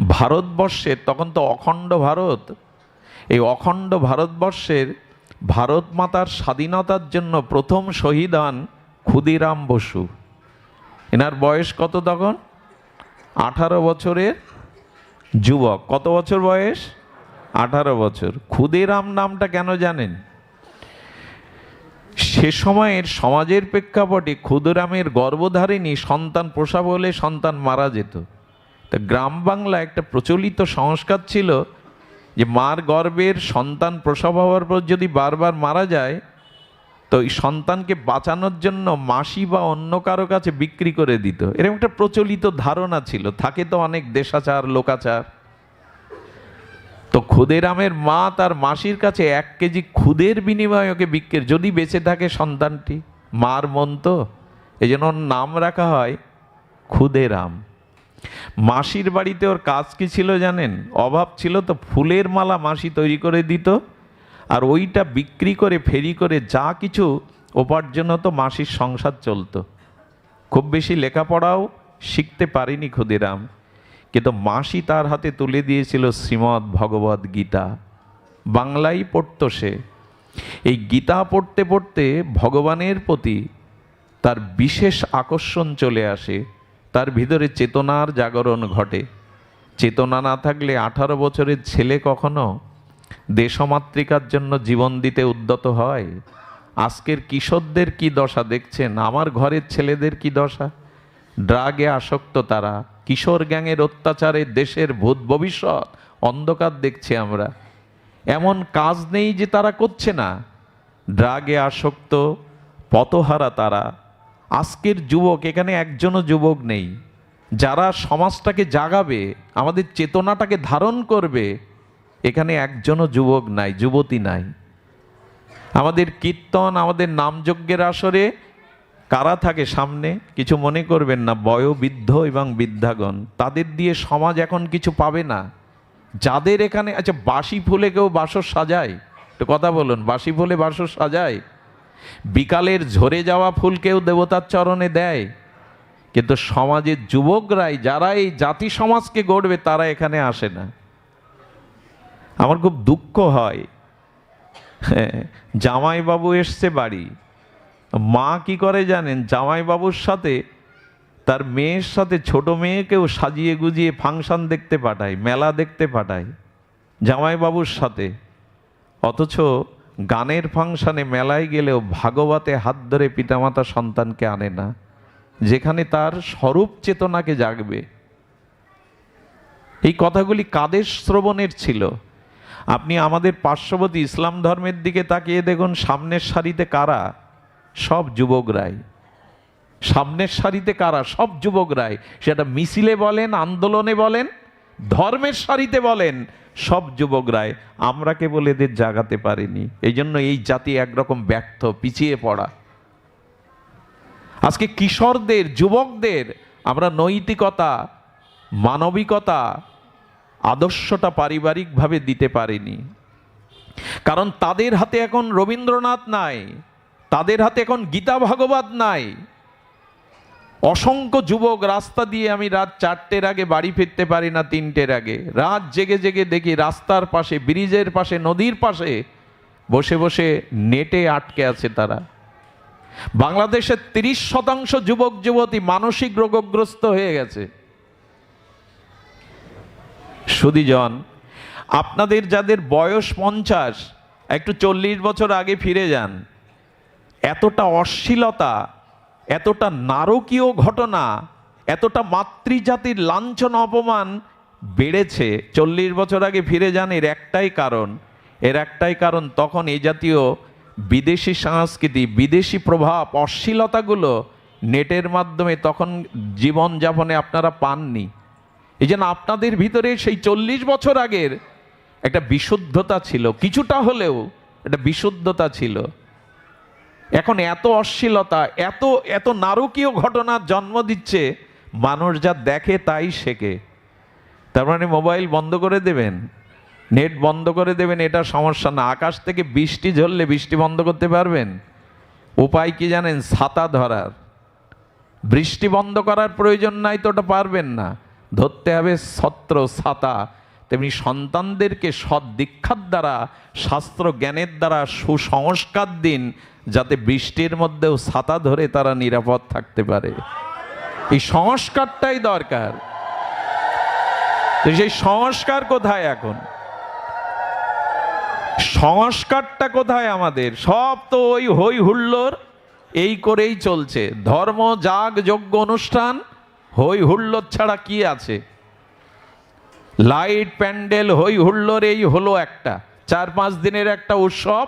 ভারতবর্ষের, তখন তো অখণ্ড ভারত, এই অখণ্ড ভারতবর্ষের ভারত মাতার স্বাধীনতার জন্য প্রথম শহীদ হন ক্ষুদিরাম বসু। এনার বয়স কত তখন? 18 বছরের যুবক। কত বছর বয়স? 18 বছর। ক্ষুদিরাম নামটা কেন জানেন? সে সময়ের সমাজের প্রেক্ষাপটে ক্ষুদিরামের গর্ভধারিণী সন্তান প্রসব হলে সন্তান মারা যেত। তা গ্রাম বাংলা একটা প্রচলিত সংস্কার ছিল যে মার গর্ভের সন্তান প্রসব হওয়ার পর যদি বারবার মারা যায় তো এই সন্তানকে বাঁচানোর জন্য মাসি বা অন্য কারো কাছে বিক্রি করে দিত। এরকম একটা প্রচলিত ধারণা ছিল। থাকে তো অনেক দেশাচার লোকাচার। তো ক্ষুদিরামের মা তার মাসির কাছে 1 কেজি খুদের বিনিময়ে ওকে বিক্রি, যদি বেঁচে থাকে সন্তানটি, মার মন তো, এই জন্য ওর নাম রাখা হয় ক্ষুদিরাম। মাসির বাড়িতে ওর কাজ কি ছিল জানেন? অভাব ছিল তো ফুলের মালা মাসি তৈরি করে দিত, আর ওইটা বিক্রি করে ফেরি করে যা কিছু উপার্জন হতো মাসির সংসার চলতো। খুব বেশি লেখাপড়াও শিখতে পারেনি ক্ষুদিরাম, কিন্তু মাসি তার হাতে তুলে দিয়েছিল শ্রীমদ্ ভগবদ্ গীতা। বাংলায় পড়তো সে। এই গীতা পড়তে পড়তে ভগবানের প্রতি তার বিশেষ আকর্ষণ চলে আসে, তার ভিতরে চেতনার জাগরণ ঘটে। চেতনা না থাকলে 18 বছরের ছেলে কখনো দেশমাতৃকার জন্য জীবন দিতে উদ্যত হয়? আজকের কিশোরদের কি দশা দেখছেন, আমার ঘরের ছেলেদের কি দশা। ড্রাগে আসক্ত তারা, কিশোর গ্যাংয়ের অত্যাচারে দেশের ভূত ভবিষ্যৎ অন্ধকার দেখছি আমরা। এমন কাজ নেই যে তারা করছে না। ড্রাগে আসক্ত, পথহারা তারা। আজকের যুবক, এখানে একজনও যুবক নেই যারা সমাজটাকে জাগাবে, আমাদের চেতনাটাকে ধারণ করবে। এখানে একজনও যুবক নাই, যুবতী নাই। আমাদের কীর্তন, আমাদের নামযজ্ঞের আসরে কারা থাকে সামনে? কিছু মনে করবেন না, বয়োবৃদ্ধ এবং বৃদ্ধাগণ। তাদের দিয়ে সমাজ এখন কিছু পাবে না। যাদের এখানে, আচ্ছা বাসি ফুলে কেউ বাসর সাজায়? তো কথা বলুন, বাসি ফুলে বাসর সাজায়? বিকালের ঝরে যাওয়া ফুল কেউ দেবতার চরণে দেয়? কিন্তু সমাজের যুবকরাই, যারা এই জাতি সমাজকে গড়বে, তারা এখানে আসে না। আমার খুব দুঃখ হয়। জামাইবাবু এসছে বাড়ি, মা কি করে জানেন? জামাইবাবুর সাথে তার মেয়ের সাথে ছোট মেয়েকেও সাজিয়ে গুজিয়ে ফাংশন দেখতে পাঠায়, মেলা দেখতে পাঠায় জামাইবাবুর সাথে। অথচ গানের ফাংশনে মেলায় গেলেও ভাগবতে হাত ধরে পিতামাতা সন্তানকে আনে না, যেখানে তার স্বরূপ চেতনাকে জাগবে। এই কথাগুলি কাদের শ্রবণের ছিল? আপনি আমাদের পার্শ্ববর্তী ইসলাম ধর্মের দিকে তাকিয়ে দেখুন, সামনের সারিতে কারা? সব যুবকরাই। সামনের সারিতে কারা? সব যুবকরাই। সেটা মিছিলে বলেন, আন্দোলনে বলেন, ধর্মের সারিতে বলেন, সব যুবকরাই। আমরা কেবল এদের জাগাতে পারিনি। এই জন্য এই জাতি একরকম ব্যর্থ, পিছিয়ে পড়া। আজকে কিশোরদের, যুবকদের আমরা নৈতিকতা, মানবিকতা, আদর্শটা পারিবারিকভাবে দিতে পারিনি। কারণ তাদের হাতে এখন রবীন্দ্রনাথ নাই, তাদের হাতে এখন গীতা ভাগবত নাই। অসংখ্য যুবক রাস্তা দিয়ে, আমি রাত 4টের আগে বাড়ি ফিরতে পারি না, 3টের আগে রাত জেগে জেগে দেখি রাস্তার পাশে, ব্রিজের পাশে, নদীর পাশে বসে বসে নেটে আটকে আছে তারা। বাংলাদেশের 30% যুবক যুবতী মানসিক রোগগ্রস্ত হয়ে গেছে। সুধীজন, আপনাদের যাদের বয়স 50, একটু 40 বছর আগে ফিরে যান। এতটা অশ্লীলতা, এতটা নারকীয় ঘটনা, এতটা মাতৃজাতির লাঞ্ছনা অপমান বেড়েছে। 40 বছর আগে ফিরে যান। এর একটাই কারণ, তখন এই জাতীয় বিদেশি সংস্কৃতি, বিদেশি প্রভাব, অশ্লীলতাগুলো নেটের মাধ্যমে তখন জীবনযাপনে আপনারা পাননি। এই জন্য আপনাদের ভিতরে সেই 40 বছর আগের একটা বিশুদ্ধতা ছিল, কিছুটা হলেও একটা বিশুদ্ধতা ছিল। এখন এত অশ্লীলতা, এত এত নারকীয় ঘটনার জন্ম দিচ্ছে, মানুষ যা দেখে তাই শেখে। তার মানে মোবাইল বন্ধ করে দেবেন, নেট বন্ধ করে দেবেন, এটা সমস্যা না। আকাশ থেকে বৃষ্টি ঝরলে বৃষ্টি বন্ধ করতে পারবেন? উপায় কি জানেন? ছাতা ধরার। বৃষ্টি বন্ধ করার প্রয়োজন নাই তো ওটা পারবেন না। ধরতে হবে ছত্র ছাতা, তেমনি সন্তানদেরকে সৎ দীক্ষার দ্বারা, শাস্ত্র জ্ঞানের দ্বারা সুসংস্কার দিন, যাতে বৃষ্টির মধ্যেও ছাতা ধরে তারা নিরাপদ থাকতে পারে। এই সংস্কারটাই দরকার। তো সেই সংস্কার কোথায় এখন? সংস্কারটা কোথায় আমাদের? সব তো ওই হই হুল্লোড় এই করেই চলছে। ধর্ম যাগ যজ্ঞ অনুষ্ঠান, হই হুল্লোড় ছাড়া কি আছে? লাইট প্যান্ডেল হই হুল্লোড় এই হলো একটা 4-5 দিনের একটা উৎসব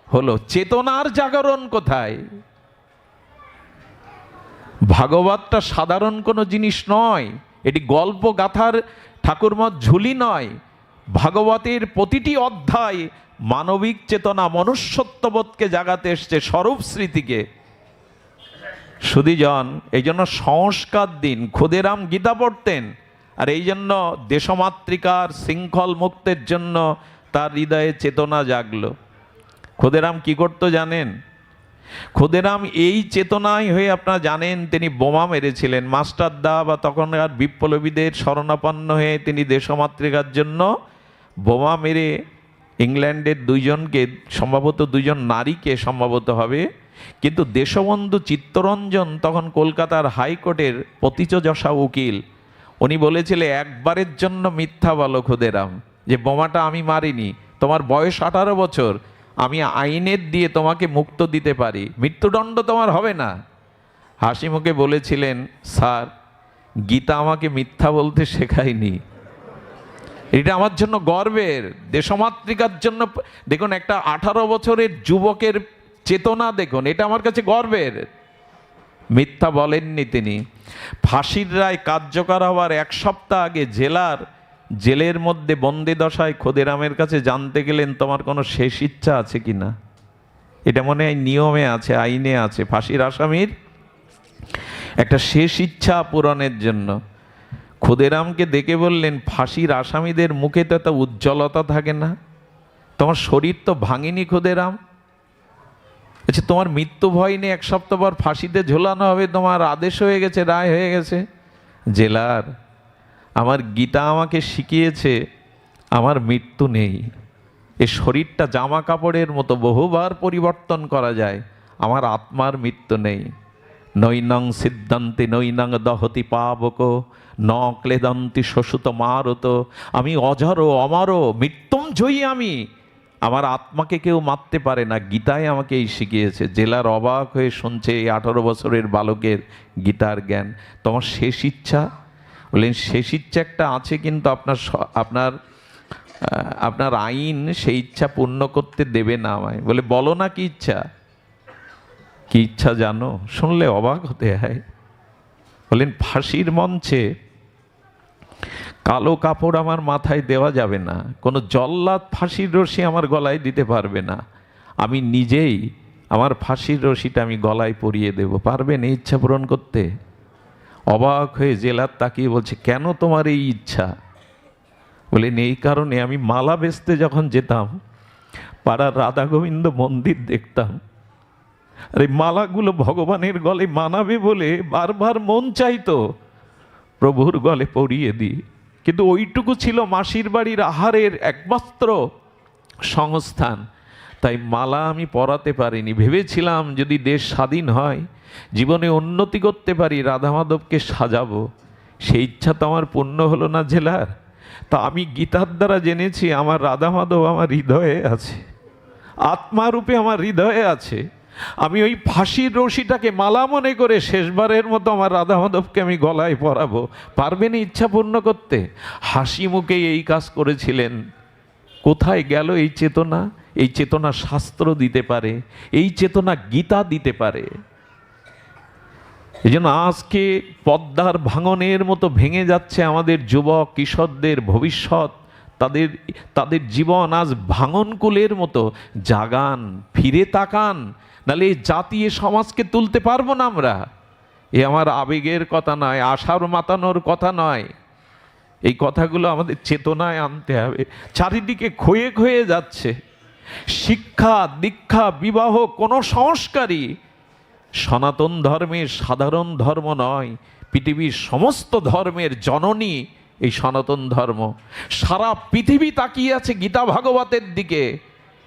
হলো। চেতনার জাগরণ কোথায়? ভাগবতটা সাধারণ কোনো জিনিস নয়, এটি গল্প গাথার ঠাকুরমত ঝুলি নয়। ভাগবতের প্রতিটি অধ্যায় মানবিক চেতনা, মনুষ্যত্ববোধকে জাগাতে এসছে, স্বরূপ স্মৃতিকে। সুধীজন, এই জন্য সংস্কার দিন। ক্ষুদিরাম গীতা পড়তেন, আর এই জন্য দেশমাতৃকার শৃঙ্খল মুক্তের জন্য তার হৃদয়ে চেতনা জাগলো। ক্ষুদিরাম কি করতো জানেন? ক্ষুদিরাম এই চেতনায় হয়ে আপনারা জানেন তিনি বোমা মেরেছিলেন। মাস্টারদা বা তখনকার বিপ্লবীদের শরণাপন্ন হয়ে তিনি দেশমাতৃকার জন্য বোমা মেরে ইংল্যান্ডের 2 জনকে, সম্ভবত 2 জন নারীকে সম্ভবত হবে, কিন্তু দেশবন্ধু চিত্তরঞ্জন তখন কলকাতার হাইকোর্টের পতিতযশা উকিল, উনি বলেছিলেন একবারের জন্য মিথ্যা বলো ক্ষুদিরাম, যে বোমাটা আমি মারিনি, তোমার বয়স 18 বছর, আমি আইনের দিয়ে তোমাকে মুক্ত দিতে পারি, মৃত্যুদণ্ড তোমার হবে না। হাসি মুখে বলেছিলেন, স্যার গীতা আমাকে মিথ্যা বলতে শেখায়নি। এটা আমার জন্য গর্বের, দেশমাতৃকার জন্য। দেখুন একটা 18 বছরের যুবকের চেতনা দেখুন, এটা আমার কাছে গর্বের। মিথ্যা বলেননি তিনি। ফাঁসির রায় কার্যকর হওয়ার 1 সপ্তাহ আগে জেলের মধ্যে বন্দি দশায় ক্ষুদিরামের কাছে জানতে গেলেন তোমার কোনো শেষ ইচ্ছা আছে কিনা। এটা মনে হয় নিয়মে আছে, আইনে আছে, ফাঁসির আসামির একটা শেষ ইচ্ছা পূরণের জন্য। ক্ষুদিরামকে ডেকে বললেন, ফাঁসির আসামিদের মুখে তো এত উজ্জ্বলতা থাকে না, তোমার শরীর তো ভাঙেনি ক্ষুদিরাম। আচ্ছা তোমার মৃত্যু ভয় নেই, 1 সপ্তাহ পর ফাঁসিতে ঝোলানো হবে, তোমার আদেশ হয়ে গেছে, রায় হয়ে গেছে। জেলার, আমার গীতা আমাকে শিখিয়েছে আমার মৃত্যু নেই। এই শরীরটা জামা কাপড়ের মতো বহুবার পরিবর্তন করা যায়, আমার আত্মার মৃত্যু নেই। নৈনং সিদ্ধান্তে নৈনং দহতি পাবক ন ক্লেদন্তি শোষুত মারত। আমি অজর অমর মৃত্যুঞ্জয়ী, আমি, আমার আত্মাকে কেউ মারতে পারে না। গীতায় আমাকে এই শিখিয়েছে। জেলার অবাক হয়ে শুনছে এই 18 বছরের বালকের গীতার জ্ঞান। তোমার শেষ ইচ্ছা? বললেন শেষ ইচ্ছা একটা আছে, কিন্তু আপনার আইন সেই ইচ্ছা পূর্ণ করতে দেবে না আমায়। বলে বলো না কি ইচ্ছা? কি ইচ্ছা জানো? শুনলে অবাক হতে হয়। বললেন ফাঁসির মঞ্চে কালো কাপড় আমার মাথায় দেওয়া যাবে না, কোনো জল্লাদ ফাঁসির রশি আমার গলায় দিতে পারবে না, আমি নিজেই আমার ফাঁসির রশিটা আমি গলায় পরিয়ে দেব। পারবেন এই ইচ্ছা পূরণ করতে? অবাক হয়ে জেলার তাকিয়ে বলছে, কেন তোমার এই ইচ্ছা? বলেন এই কারণে, আমি মালা বেচতে যখন যেতাম পাড়ার রাধা গোবিন্দ মন্দির দেখতাম, আর এই মালাগুলো ভগবানের গলে মানাবে বলে বারবার মন চাইতো প্রভুর গলে পরিয়ে দিই, কিন্তু ওইটুকু ছিল মাসির বাড়ির আহারের একমাত্র সংস্থান, তাই মালা আমি পরাতে পারিনি। ভেবেছিলাম যদি দেশ স্বাধীন হয়, জীবনে উন্নতি করতে পারি, রাধা মাধবকে সাজাবো। সেই ইচ্ছা তো আমার পূর্ণ হলো না জেলার। তা আমি গীতার দ্বারা জেনেছি আমার রাধা মাধব আমার হৃদয়ে আছে, আত্মারূপে আমার হৃদয়ে আছে। আমি ওই ফাঁসির রশিটাকে মালা মনে করে শেষবারের মতো আমার রাধা মাধবকে আমি গলায় পরাবো। পারবেন ইচ্ছা পূর্ণ করতে? হাসি মুখে এই কাজ করেছিলেন। কোথায় গেল এই চেতনা? এই চেতনা শাস্ত্র দিতে পারে, এই চেতনা গীতা দিতে পারে। এই জন্য আজকে পদ্মার ভাঙনের মতো ভেঙে যাচ্ছে আমাদের যুবক কিশোরদের ভবিষ্যৎ, তাদের জীবন আজ ভাঙনকুলের মতো। জাগান, ফিরে তাকান, নাহলে এই জাতি এ সমাজকে তুলতে পারবো না আমরা। এ আমার আবেগের কথা নয়, আশার মাতানোর কথা নয়, এই কথাগুলো আমাদের চেতনায় আনতে হবে। চারিদিকে ক্ষয়ে ক্ষয়ে যাচ্ছে। শিক্ষা দীক্ষা বিবাহ কোনো সংস্কারই সনাতন ধর্মের সাধারণ ধর্ম নয়। পৃথিবীর সমস্ত ধর্মের জননী এই সনাতন ধর্ম। সারা পৃথিবী তাকিয়ে আছে গীতা ভাগবতের দিকে,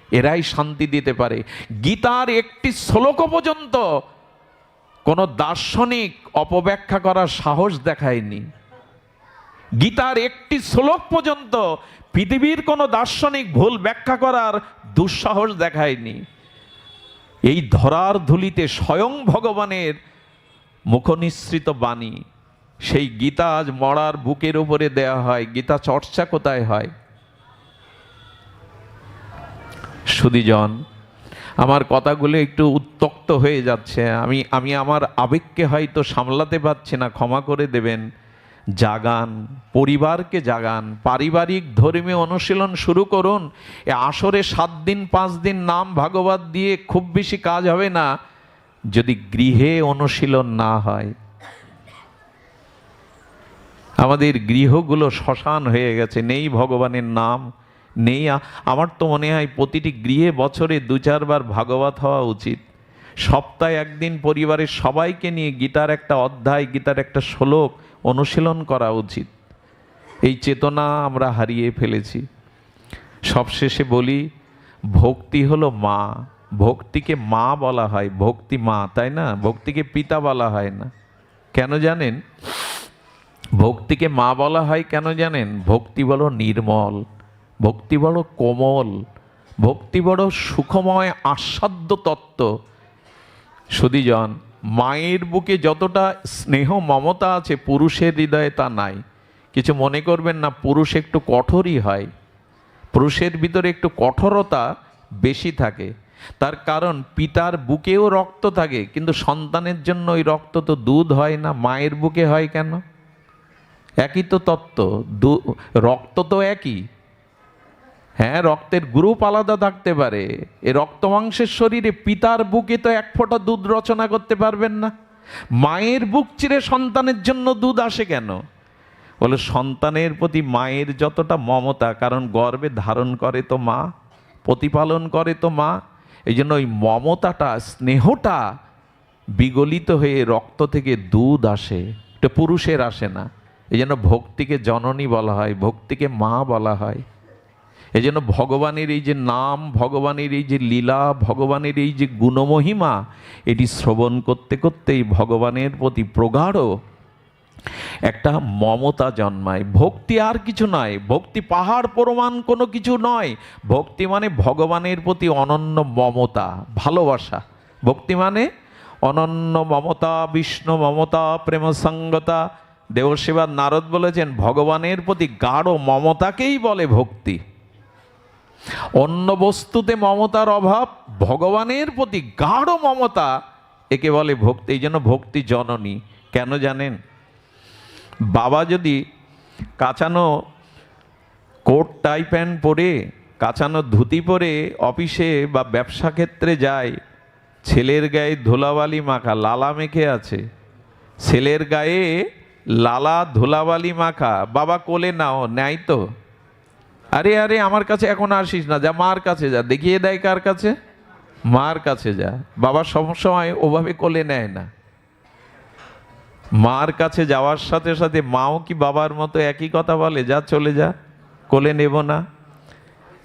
এরাই শান্তি দিতে পারে। গীতার একটি শ্লোক পর্যন্ত কোনো দার্শনিক অপব্যাখ্যা করার সাহস দেখায়নি। গীতার একটি শ্লোক পর্যন্ত পৃথিবীর কোনো দার্শনিক ভুল ব্যাখ্যা করার দুঃসাহস দেখায়নি। এই ধরার ধুলিতে স্বয়ং ভগবানের মুখনিসৃত বাণী, সেই গীতা আজ মরার বুকের উপরে দেয়া হয়। গীতা চর্চা কোথায় হয়? সুধীজন, আমার কথাগুলো একটু উত্তক্ত হয়ে যাচ্ছে, আমি আমার আবেগকে হয়তো সামলাতে পারছি না, ক্ষমা করে দেবেন। জাগান, পরিবারকে জাগান, পারিবারিক ধর্মীয় অনুশীলন শুরু করুন। এ আসরে 7 দিন 5 দিন নাম ভাগবত দিয়ে খুব বেশি কাজ হবে না যদি গৃহে অনুশীলন না হয়। আমাদের গৃহগুলো শ্মশান হয়ে গেছে, নেই ভগবানের নাম, নেই। আমার তো মনে হয় প্রতিটি গৃহে বছরে 2-4 বার ভাগবত হওয়া উচিত। সপ্তাহে একদিন পরিবারের সবাইকে নিয়ে গীতার একটা অধ্যায়, গীতার একটা শ্লোক অনুশীলন করা উচিত। এই চেতনা আমরা হারিয়ে ফেলেছি। সবশেষে বলি, ভক্তি হলো মা। ভক্তিকে মা বলা হয়, ভক্তি মা, তাই না? ভক্তিকে পিতা বলা হয় না। কেন জানেন ভক্তিকে মা বলা হয়? কেন জানেন? ভক্তি বড় নির্মল, ভক্তি বড় কোমল, ভক্তি বড় সুখময় আস্বাদ্য তত্ত্ব। সুধীজন, মায়ের বুকে যতটা স্নেহ মমতা আছে পুরুষের হৃদয়ে তা নাই। কিছু মনে করবেন না, পুরুষ একটু কঠোরই হয়, পুরুষের ভিতরে একটু কঠোরতা বেশি থাকে। তার কারণ পিতার বুকেও রক্ত থাকে, কিন্তু সন্তানের জন্য ওই রক্ত তো দুধ হয় না, মায়ের বুকে হয় কেন? একই তো তত্ত্ব, রক্ত তো একই। হ্যাঁ, রক্তের গ্রুপ আলাদা থাকতে পারে। এ রক্ত মাংসের শরীরে পিতার বুকে তো 1 ফোঁটা দুধ রচনা করতে পারবেন না। মায়ের বুক চিরে সন্তানের জন্য দুধ আসে কেন? বলে সন্তানের প্রতি মায়ের যতটা মমতা, কারণ গর্ভে ধারণ করে তো মা, প্রতিপালন করে তো মা, এই জন্য ওই মমতাটা, স্নেহটা বিগলিত হয়ে রক্ত থেকে দুধ আসে, এটা পুরুষের আসে না। এই জন্য ভক্তিকে জননী বলা হয়, ভক্তিকে মা বলা হয়। এই জন্য ভগবানের এই যে নাম, ভগবানের এই যে লীলা, ভগবানের এই যে গুণমহিমা, এটি শ্রবণ করতে করতেই ভগবানের প্রতি প্রগাঢ় একটা মমতা জন্মায়। ভক্তি আর কিছু নয়, ভক্তি পাহাড় প্রমাণ কোনো কিছু নয়। ভক্তি মানে ভগবানের প্রতি অনন্য মমতা, ভালোবাসা। ভক্তি মানে অনন্য মমতা, বিষ্ণু মমতা, প্রেম সঙ্গতা। দেবসেবার নারদ বলেছেন ভগবানের প্রতি গাঢ় মমতাকেই বলে ভক্তি। অন্য বস্তুতে মমতার অভাব, ভগবানের প্রতি গাঢ় মমতা, একে বলে ভক্তি। এই জন্য ভক্তি জননী। কেন জানেন? বাবা যদি কাচানো কোট টাই প্যান্ট পরে, কাচানো ধুতি পরে অফিসে বা ব্যবসা ক্ষেত্রে যায়, ছেলের গায়ে ধুলাবালি মাখা, লালা মেখে আছে, ছেলের গায়ে লালা ধুলাবালি মাখা, বাবা কোলে নাও, নেয় তো? আরে আরে আমার কাছে এখন আসিস না, যা মার কাছে যা। দেখিয়ে দেয় কার কাছে? মার কাছে যা। বাবা সবসময় ওভাবে কোলে নেয় না। মার কাছে যাওয়ার সাথে সাথে মাও কি বাবার মতো একই কথা বলে, যা চলে যা, কোলে নেব না?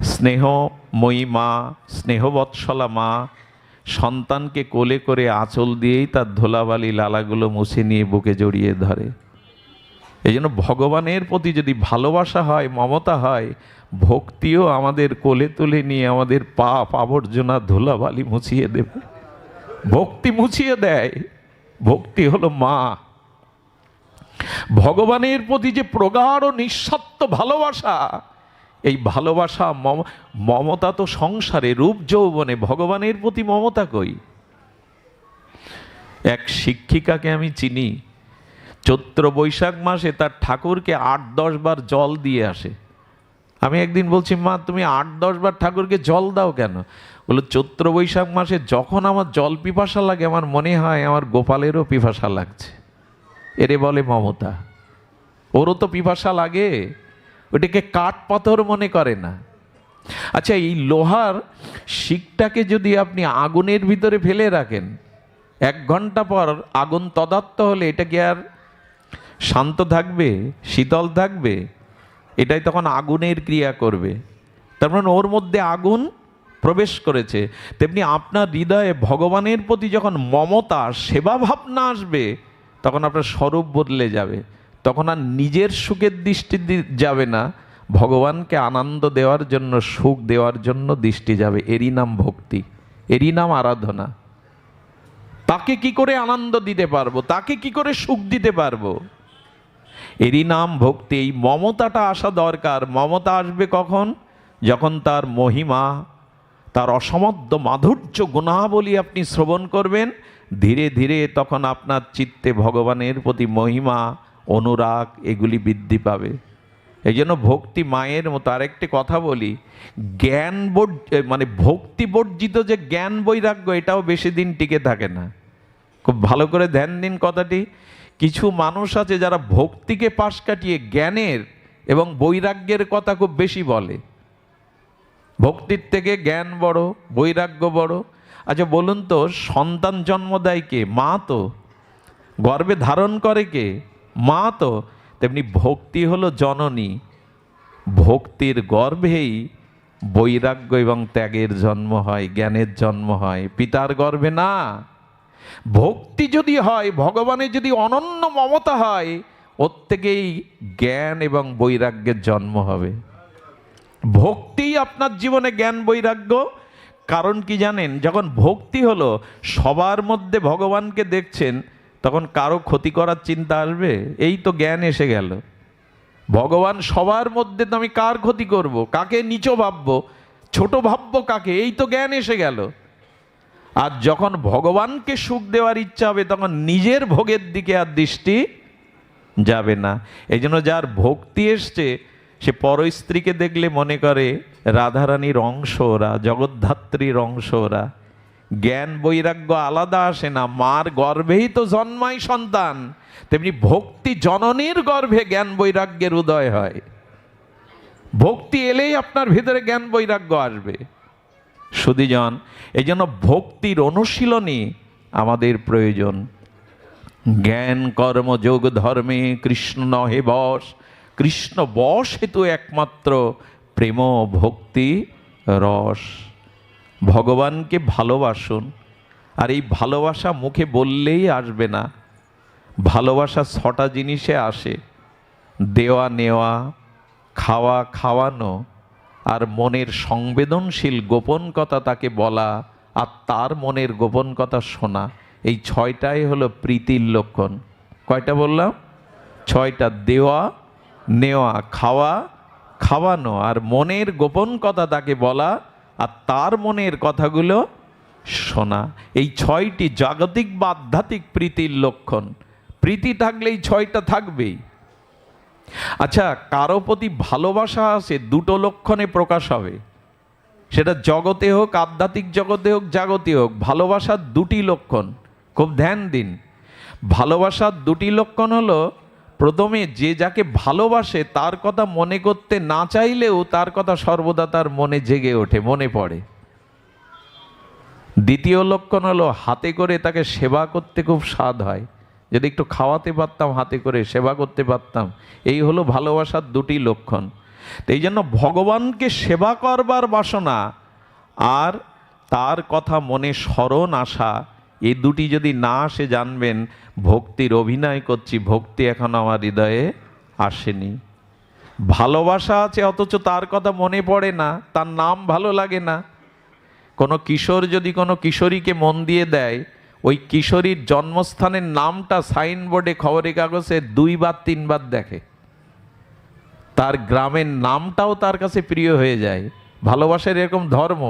স্নেহময়ী মা, স্নেহবৎসলা মা সন্তানকে কোলে করে আঁচল দিয়েই তার ধুলাবালি লালাগুলো মুছে নিয়ে বুকে জড়িয়ে ধরে। এই জন্য ভগবানের প্রতি যদি ভালোবাসা হয়, মমতা হয়, ভক্তিও আমাদের কোলে তুলে নিয়ে আমাদের পাপ আবর্জনা ধুলাবালি মুছিয়ে দেবে। ভক্তি মুছিয়ে দেয়। ভক্তি হলো মা। ভগবানের প্রতি যে প্রগাঢ় নিঃস্বার্থ ভালোবাসা, এই ভালোবাসা মমতা তো সংসারে, রূপ যৌবনে, ভগবানের প্রতি মমতা কই? এক শিক্ষিকাকে আমি চিনি, চৈত্র বৈশাখ মাসে তার ঠাকুরকে 8-10 বার জল দিয়ে আসে। আমি একদিন বলছি, মা তুমি 8-10 বার ঠাকুরকে জল দাও কেন? বললো চৈত্র বৈশাখ মাসে যখন আমার জল পিপাসা লাগে, আমার মনে হয় আমার গোপালেরও পিপাসা লাগছে। এরে বলে মমতা। ওরও তো পিপাসা লাগে, ওটাকে কাঠ পাথর মনে করে না। আচ্ছা, এই লোহার শিকটাকে যদি আপনি আগুনের ভিতরে ফেলে রাখেন, 1 ঘন্টা পর আগুন তদাত্ম হলে এটা কি আর শান্ত থাকবে, শীতল থাকবে, এটাই তখন আগুনের ক্রিয়া করবে। তার মানে ওর মধ্যে আগুন প্রবেশ করেছে। তেমনি আপনার হৃদয়ে ভগবানের প্রতি যখন মমতা, সেবা ভাবনা আসবে, তখন আপনার স্বরূপ বদলে যাবে। তখন আর নিজের সুখের দৃষ্টি যাবে না, ভগবানকে আনন্দ দেওয়ার জন্য, সুখ দেওয়ার জন্য দৃষ্টি যাবে। এরই নাম ভক্তি, এরই নাম আরাধনা। তাকে কি করে আনন্দ দিতে পারবো, তাকে কি করে সুখ দিতে পারবো, এরই নাম ভক্তি। এই মমতাটা আসা দরকার। মমতা আসবে কখন? যখন তার মহিমা, তার অসমাদ্য মাধুর্য গুণাবলী আপনি শ্রবণ করবেন, ধীরে ধীরে তখন আপনার চিত্তে ভগবানের প্রতি মহিমা, অনুরাগ এগুলি বৃদ্ধি পাবে। এই জন্য ভক্তি মায়ের মতো। আরেকটি কথা বলি, জ্ঞান মানে ভক্তি বর্জিত যে জ্ঞান বৈরাগ্য, এটাও বেশি দিন টিকে থাকে না। খুব ভালো করে ধ্যান দিন কথাটি। কিছু মানুষ আছে যারা ভক্তিকে পাশ কাটিয়ে জ্ঞানের এবং বৈরাগ্যের কথা খুব বেশি বলে। ভক্তির থেকে জ্ঞান বড়, বৈরাগ্য বড়। আচ্ছা বলুন তো, সন্তান জন্ম দেয় কে? মা তো। গর্ভে ধারণ করে কে? মা তো। তেমনি ভক্তি হলো জননী। ভক্তির গর্ভেই বৈরাগ্য এবং ত্যাগের জন্ম হয়, জ্ঞানের জন্ম হয়, পিতার গর্ভে না। ভক্তি যদি হয়, ভগবানের যদি অনন্য মমতা হয়, ওর থেকেই জ্ঞান এবং বৈরাগ্যের জন্ম হবে। ভক্তি আপনার জীবনে জ্ঞান বৈরাগ্য। কারণ কি জানেন? যখন ভক্তি হলো, সবার মধ্যে ভগবানকে দেখছেন, তখন কারো ক্ষতি করার চিন্তা আসবে? এই তো জ্ঞান এসে গেল। ভগবান সবার মধ্যে, তো আমি কার ক্ষতি করব, কাকে নিচ ভাববো, ছোট ভাববো কাকে? এই তো জ্ঞান এসে গেল। আর যখন ভগবানকে সুখ দেওয়ার ইচ্ছা হবে, তখন নিজের ভোগের দিকে আর দৃষ্টি যাবে না। এই জন্য যার ভক্তি এসছে, সে পর স্ত্রীকে দেখলে মনে করে রাধারানীর অংশ ওরা, জগদ্ধাত্রীর অংশ ওরা। জ্ঞান বৈরাগ্য আলাদা আসে না। মার গর্ভেই তো জন্মায় সন্তান, তেমনি ভক্তি জননীর গর্ভে জ্ঞান বৈরাগ্যের উদয় হয়। ভক্তি এলেই আপনার ভিতরে জ্ঞান বৈরাগ্য আসবে। সুধীজন, এই জন্য ভক্তির অনুশীলনী আমাদের প্রয়োজন। জ্ঞান কর্ম যোগ ধর্মে কৃষ্ণ নহে বশ। কৃষ্ণ বশ হেতু একমাত্র প্রেম ভক্তি রস। ভগবানকে ভালোবাসুন। আর এই ভালোবাসা মুখে বললেই আসবে না। ভালোবাসা 6টা জিনিসে আসে: দেওয়া নেওয়া, খাওয়া খাওয়ানো, আর মনের সংবেদনশীল গোপন কথা তাকে বলা, আর তার মনের গোপন কথা শোনা। এই 6টাই হলো প্রীতির লক্ষণ। কয়টা বললাম? 6টা। দেওয়া নেওয়া, খাওয়া খাওয়ানো, আর মনের গোপন কথা তাকে বলা, আর তার মনের কথাগুলো শোনা। এই 6টি জাগতিক বা আধ্যাত্মিক প্রীতির লক্ষণ। প্রীতি থাকলে এই 6টা থাকবেই। আচ্ছা, কারো প্রতি ভালোবাসা আছে 2টো লক্ষণে প্রকাশ হবে। সেটা জগতে হোক, আধ্যাত্মিক জগতে হোক, জাগতে হোক, ভালোবাসার 2টি লক্ষণ। খুব ধ্যান দিন। ভালোবাসার 2টি লক্ষণ হলো, প্রথমে যে যাকে ভালোবাসে তার কথা মনে করতে না চাইলেও তার কথা সর্বদা তার মনে জেগে ওঠে, মনে পড়ে। দ্বিতীয় লক্ষণ হলো, হাতে করে তাকে সেবা করতে খুব স্বাদ হয়। যদি একটু খাওয়াতে পারতাম, হাতে করে সেবা করতে পারতাম। এই হলো ভালোবাসার 2টি লক্ষণ। তো এই জন্য ভগবানকে সেবা করবার বাসনা আর তার কথা মনে স্মরণ আসা, এই 2টি যদি না আসে, জানবেন ভক্তির অভিনয় করছি, ভক্তি এখন আমার হৃদয়ে আসেনি। ভালোবাসা আছে অথচ তার কথা মনে পড়ে না, তার নাম ভালো লাগে না। কোনো কিশোর যদি কোনো কিশোরীকে মন দিয়ে দেয়, ওই কিশোরীর জন্মস্থানের নামটা সাইনবোর্ডে, খবরের কাগজে 2 বার 3 বার দেখে। তার গ্রামের নামটাও তার কাছে প্রিয় হয়ে যায়। ভালোবাসার এরকম ধর্ম।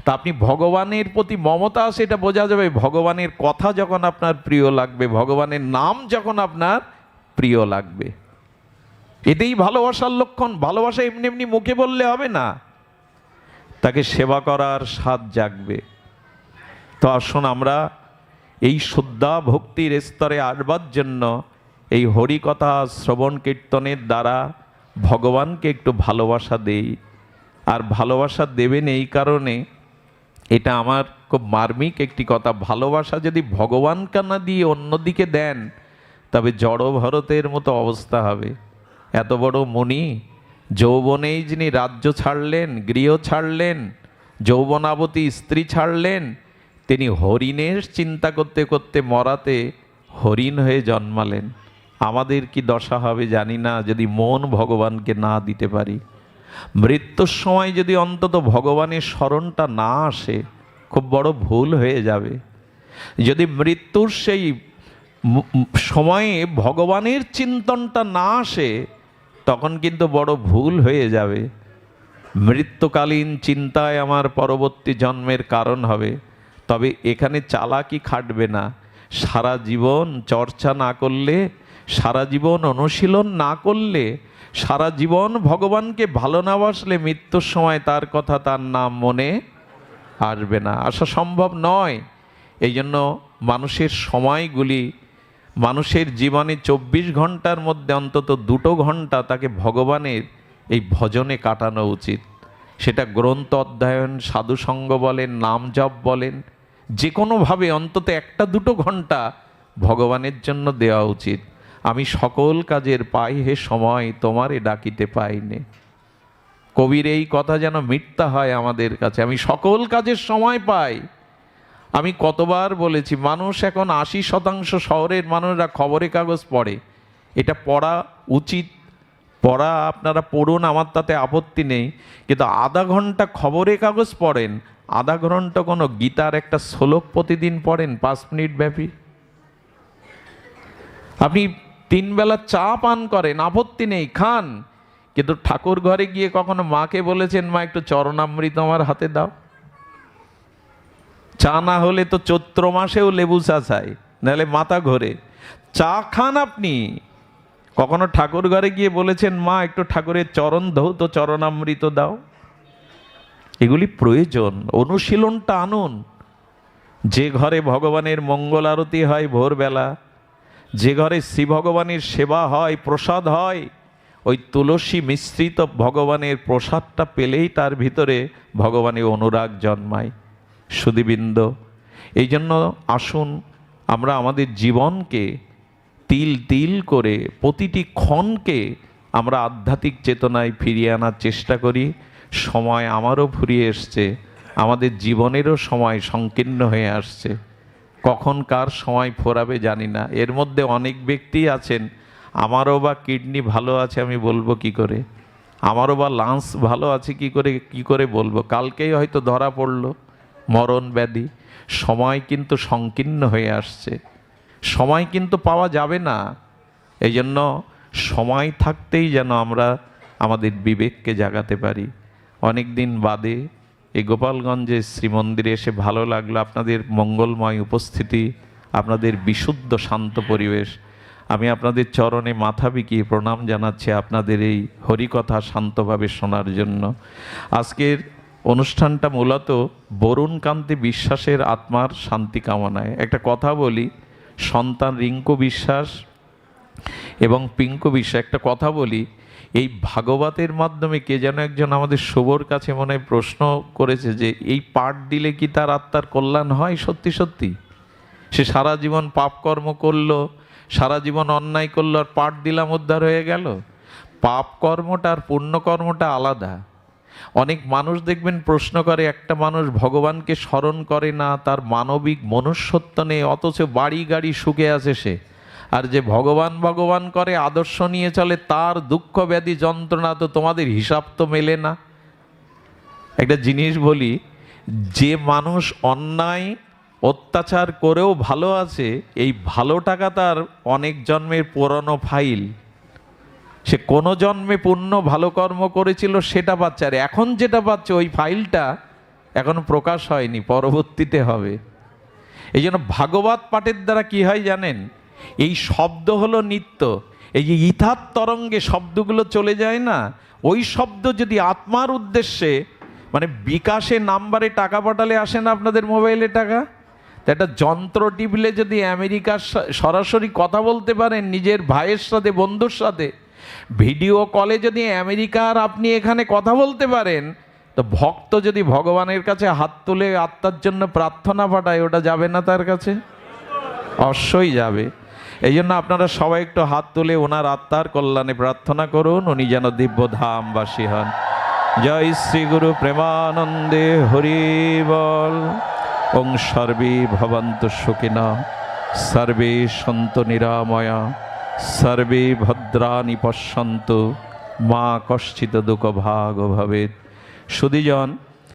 তা আপনি ভগবানের প্রতি মমতা, সেটা বোঝা যাবে ভগবানের কথা যখন আপনার প্রিয় লাগবে, ভগবানের নাম যখন আপনার প্রিয় লাগবে। এটাই ভালোবাসার লক্ষণ। ভালোবাসা এমনি এমনি মুখে বললে হবে না, তাকে সেবা করার স্বাদ জাগবে। তো আসুন আমরা এই শুদ্ধা ভক্তির স্তরে আসবার জন্য এই হরিকথা শ্রবণ কীর্তনের দ্বারা ভগবানকে একটু ভালোবাসা দেই। আর ভালোবাসা দেবেন এই কারণে, এটা আমার খুব মার্মিক একটি কথা, ভালোবাসা যদি ভগবানকে না দিয়ে অন্যদিকে দেন, তবে জড় ভরতের মতো অবস্থা হবে। এত বড় মুনি, যৌবনেই যিনি রাজ্য ছাড়লেন, গৃহ ছাড়লেন, যৌবনাবতী স্ত্রী ছাড়লেন, তিনি হরিণের চিন্তা করতে করতে মরাতে হরিণ হয়ে জন্মালেন। আমাদের কি দশা হবে জানি না যদি মন ভগবানকে না দিতে পারি। মৃত্যুর সময় যদি অন্তত ভগবানের স্মরণটা না আসে, খুব বড় ভুল হয়ে যাবে। যদি মৃত্যুর সেই সময়ে ভগবানের চিন্তনটা না আসে, তখন কিন্তু বড় ভুল হয়ে যাবে। মৃত্যুকালীন চিন্তায় আমার পরবর্তী জন্মের কারণ হবে। তবে এখানে চালাকি খাটবে না। সারা জীবন চর্চা না করলে, সারা জীবন অনুশীলন না করলে, সারা জীবন ভগবানকে ভালো না বাসলে মৃত্যুর সময় তার কথা, তার নাম মনে আসবে না, আসা সম্ভব নয়। এই জন্য মানুষের সময়গুলি, মানুষের জীবনে 24 ঘন্টার মধ্যে অন্তত 2 ঘন্টা তাকে ভগবানের এই ভজনে কাটানো উচিত। সেটা গ্রন্থ অধ্যয়ন, সাধুসঙ্গ বলেন, নাম জপ বলেন, যে কোনোভাবে অন্তত 1-2 ঘন্টা ভগবানের জন্য দেওয়া উচিত। আমি সকল কাজের পাই হে সময়, তোমারে ডাকিতে পাইনে। কবির এই কথা যেন মিথ্যা হয় আমাদের কাছে। আমি সকল কাজের সময় পাই। আমি কতবার বলেছি, মানুষ এখন 80% শহরের মানুষরা খবরের কাগজ পড়ে। এটা পড়া উচিত, পড়া আপনারা পড়ুন, আমার তাতে আপত্তি নেই। কিন্তু আধা ঘন্টা খবরের কাগজ পড়েন, আধা ঘন্টা কোনো গীতার একটা শ্লোক প্রতিদিন পড়েন 5 মিনিট ব্যাপী। আপনি 3 বেলা চা পান করেন, আপত্তি নেই, খান। কিন্তু ঠাকুর ঘরে গিয়ে কখনো মাকে বলেছেন, মা একটু চরণামৃত আমার হাতে দাও? চা না হলে তো চৈত্র মাসেও লেবু চা চাই, নাহলে মাথা ঘোরে। চা খান আপনি। কখনো ঠাকুর ঘরে গিয়ে বলেছেন, মা একটু ঠাকুরের চরণ ধৌত চরণামৃত দাও? এগুলি প্রয়োজন, অনুশীলনটা আনুন। যে ঘরে ভগবানের মঙ্গল আরতি হয় ভোরবেলা, যে ঘরে শ্রী ভগবানের সেবা হয়, প্রসাদ হয়, ওই তুলসী মিশ্রিত ভগবানের প্রসাদটা পেলেই তার ভিতরে ভগবানের অনুরাগ জন্মায়। সুধীবৃন্দ, এই জন্য আসুন আমরা আমাদের জীবনকে তিল তিল করে, প্রতিটি ক্ষণকে আমরা আধ্যাত্মিক চেতনায় ফিরিয়ে আনার চেষ্টা করি। সময় আমারও ফুরিয়ে এসছে, আমাদের জীবনেরও সময় সংকীর্ণ হয়ে আসছে। কখন কার সময় ফোরাবে জানি না। এর মধ্যে অনেক ব্যক্তি আছেন, আমারও বা কিডনি ভালো আছে আমি বলবো কি করে, আমারও বা লাংস ভালো আছে কি করে বলবো? কালকেই হয়তো ধরা পড়লো মরণ ব্যাধি। সময় কিন্তু সংকীর্ণ হয়ে আসছে, সময় কিন্তু পাওয়া যাবে না। এই জন্য সময় থাকতেই যেন আমরা আমাদের বিবেককে জাগাতে পারি। অনেক দিন বাদে এই গোপালগঞ্জে শ্রীমন্দিরে এসে ভালো লাগলো, আপনাদের মঙ্গলময় উপস্থিতি, আপনাদের বিশুদ্ধ শান্ত পরিবেশ। আমি আপনাদের চরণে মাথা বিকিয়ে প্রণাম জানাচ্ছি আপনাদের এই হরিকথা শান্তভাবে শোনার জন্য। আজকের অনুষ্ঠানটা মূলত বরুণকান্তি বিশ্বাসের আত্মার শান্তি কামনায়। একটা কথা বলি, সন্তান রিঙ্কু বিশ্বাস এবং পিঙ্কু বিশ্বাস, একটা কথা বলি, এই ভাগবতের মাধ্যমে কে যেন একজন আমাদের শুভর কাছে মনে প্রশ্ন করেছে যে এই পাঠ দিলে কি তার আত্মার কল্যাণ হয়? সত্যি সত্যি সে সারা জীবন পাপ কর্ম করলো, সারা জীবন অন্যায় করলো, আর পাঠ দিলাম উদ্ধার হয়ে গেল? পাপ কর্মটা আর পুণ্য কর্মটা আলাদা। অনেক মানুষ দেখবেন প্রশ্ন করে, একটা মানুষ ভগবানকে স্মরণ করে না, তার মানবিক মনুষ্যত্ব নেই, অথচ বাড়ি গাড়ি সুখে আছে সে। আর যে ভগবান ভগবান করে, আদর্শ নিয়ে চলে, তার দুঃখ ব্যাধি যন্ত্রণা তো তোমাদের হিসাব তো মেলে না। একটা জিনিস বলি, যে মানুষ অন্যায় অত্যাচার করেও ভালো আছে, এই ভালো টাকা তার অনেক জন্মের পুরনো ফাইল। সে কোনো জন্মে পুণ্য ভালো কর্ম করেছিল সেটা পাচ্ছে, আর এখন যেটা পাচ্ছে ওই ফাইলটা এখনো প্রকাশ হয়নি, পরবর্তীতে হবে। এই জন্য ভাগবত পাঠের দ্বারা কি হয় জানেন? এই শব্দ হলো নিত্য, এই যে ইথার তরঙ্গে শব্দগুলো চলে যায় না, ওই শব্দ যদি আত্মার উদ্দেশ্যে, মানে বিকাশে নাম্বারে টাকা পাঠালে আসে না আপনাদের মোবাইলে টাকা, তো একটা যন্ত্র টিপলে যদি আমেরিকার সরাসরি কথা বলতে পারেন নিজের ভাইয়ের সাথে, বন্ধুর সাথে, ভিডিও কলে যদি আমেরিকার আপনি এখানে কথা বলতে পারেন, তো ভক্ত যদি ভগবানের কাছে হাত তুলে আত্মার জন্য প্রার্থনা পাঠায়, ওটা যাবে না তার কাছে? অবশ্যই যাবে। এই জন্য আপনারা সবাই একটু হাত তুলে ওনার আত্মার কল্যাণে প্রার্থনা করুন, উনি যেন দিব্য ধামবাসী হন। জয় শ্রী গুরু প্রেমানন্দে হরি বল। ওং সর্বে ভবন্তু সুখিনঃ, সর্বে সন্তু নিরাময়া, সর্বে ভদ্রাণি পশ্যন্তু, মা কশ্চিৎ দুঃখভাগ্ ভবেৎ। সুধীজন,